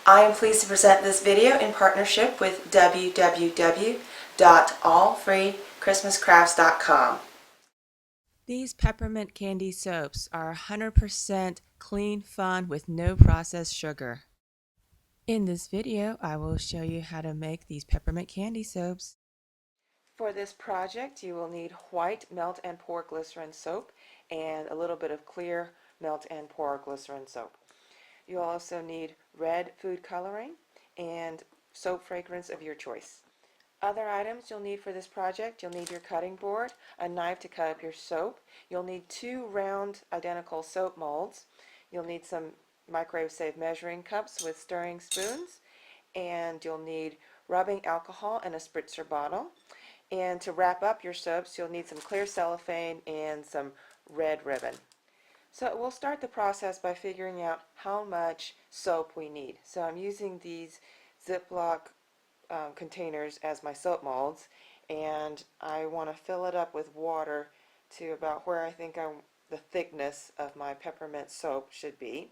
I am pleased to present this video in partnership with www.allfreechristmascrafts.com. These peppermint candy soaps are 100% clean, fun with no processed sugar. In this video, I will show you how to make these peppermint candy soaps. For this project, you will need white melt and pour glycerin soap and a little bit of clear melt and pour glycerin soap. You'll also need red food coloring and soap fragrance of your choice. Other items you'll need for this project: you'll need your cutting board, a knife to cut up your soap, you'll need 2 round identical soap molds, you'll need some microwave safe measuring cups with stirring spoons, and you'll need rubbing alcohol and a spritzer bottle. And to wrap up your soaps, you'll need some clear cellophane and some red ribbon. So we'll start the process by figuring out how much soap we need. So I'm using these Ziploc containers as my soap molds, and I want to fill it up with water to about where I think the thickness of my peppermint soap should be.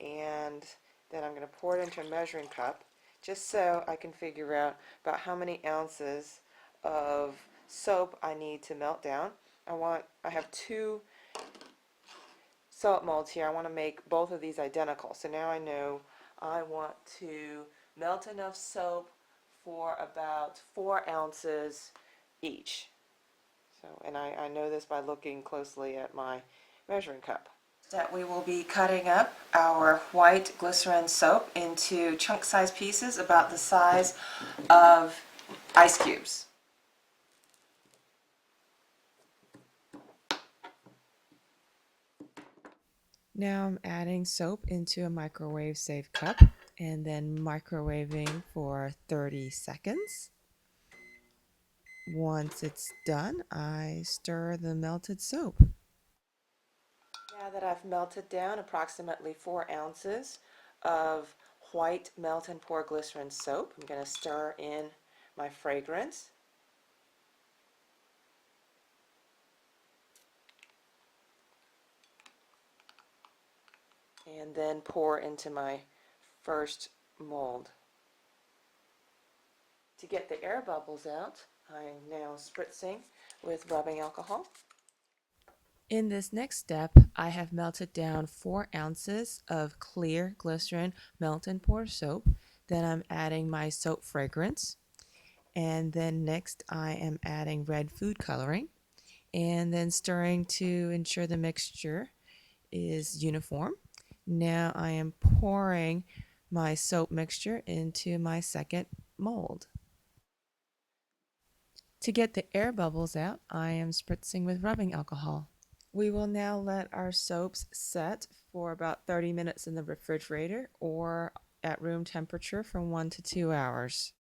And then I'm going to pour it into a measuring cup just so I can figure out about how many ounces of soap I need to melt down. I have 2 soap molds here. I want to make both of these identical. So now I know I want to melt enough soap for about 4 ounces each. And I know this by looking closely at my measuring cup. That we will be cutting up our white glycerin soap into chunk-sized pieces about the size of ice cubes. Now I'm adding soap into a microwave safe cup and then microwaving for 30 seconds. Once it's done, I stir the melted soap. Now that I've melted down approximately 4 ounces of white melt and pour glycerin soap, I'm going to stir in my fragrance. And then pour into my first mold. To get the air bubbles out, I'm now spritzing with rubbing alcohol. In this next step, I have melted down 4 ounces of clear glycerin melt and pour soap. Then I'm adding my soap fragrance. And then next I am adding red food coloring and then stirring to ensure the mixture is uniform. Now I am pouring my soap mixture into my second mold. To get the air bubbles out, I am spritzing with rubbing alcohol. We will now let our soaps set for about 30 minutes in the refrigerator or at room temperature for 1 to 2 hours.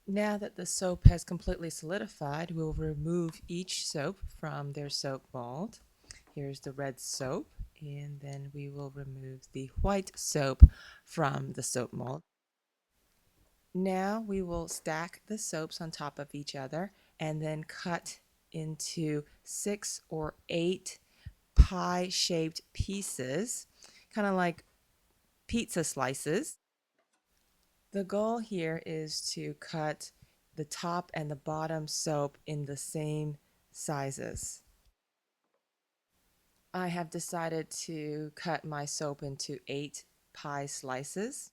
Now that the soap has completely solidified, we'll remove each soap from their soap mold. Here's the red soap, and then we will remove the white soap from the soap mold. Now we will stack the soaps on top of each other and then cut into 6 or 8 pie-shaped pieces, kind of like pizza slices. The goal here is to cut the top and the bottom soap in the same sizes. I have decided to cut my soap into 8 pie slices.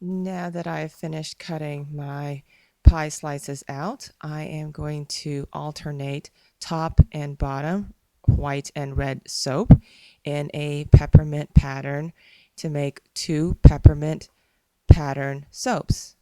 Now that I have finished cutting my pie slices out, I am going to alternate top and bottom white and red soap in a peppermint pattern to make 2 peppermint pattern soaps.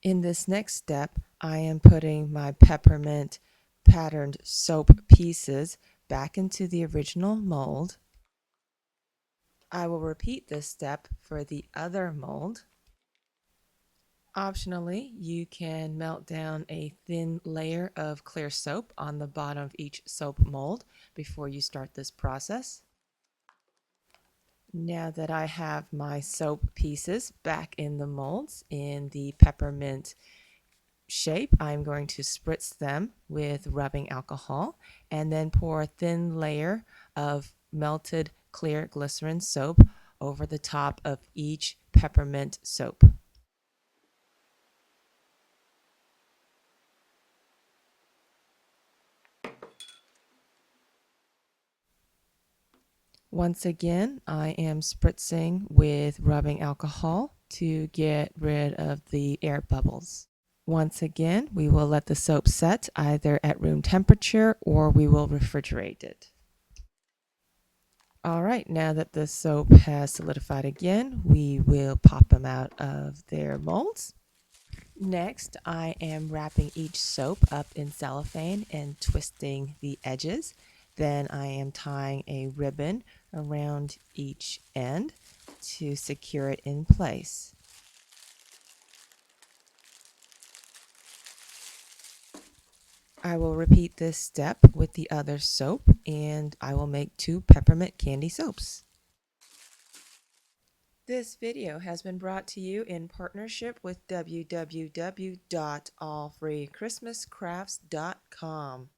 In this next step, I am putting my peppermint patterned soap pieces back into the original mold. I will repeat this step for the other mold. Optionally, you can melt down a thin layer of clear soap on the bottom of each soap mold before you start this process. Now that I have my soap pieces back in the molds in the peppermint shape, I'm going to spritz them with rubbing alcohol and then pour a thin layer of melted clear glycerin soap over the top of each peppermint soap. Once again, I am spritzing with rubbing alcohol to get rid of the air bubbles. Once again, we will let the soap set either at room temperature or we will refrigerate it. All right, now that the soap has solidified again, we will pop them out of their molds. Next, I am wrapping each soap up in cellophane and twisting the edges. Then I am tying a ribbon around each end to secure it in place. I will repeat this step with the other soap and I will make 2 peppermint candy soaps. This video has been brought to you in partnership with www.allfreechristmascrafts.com.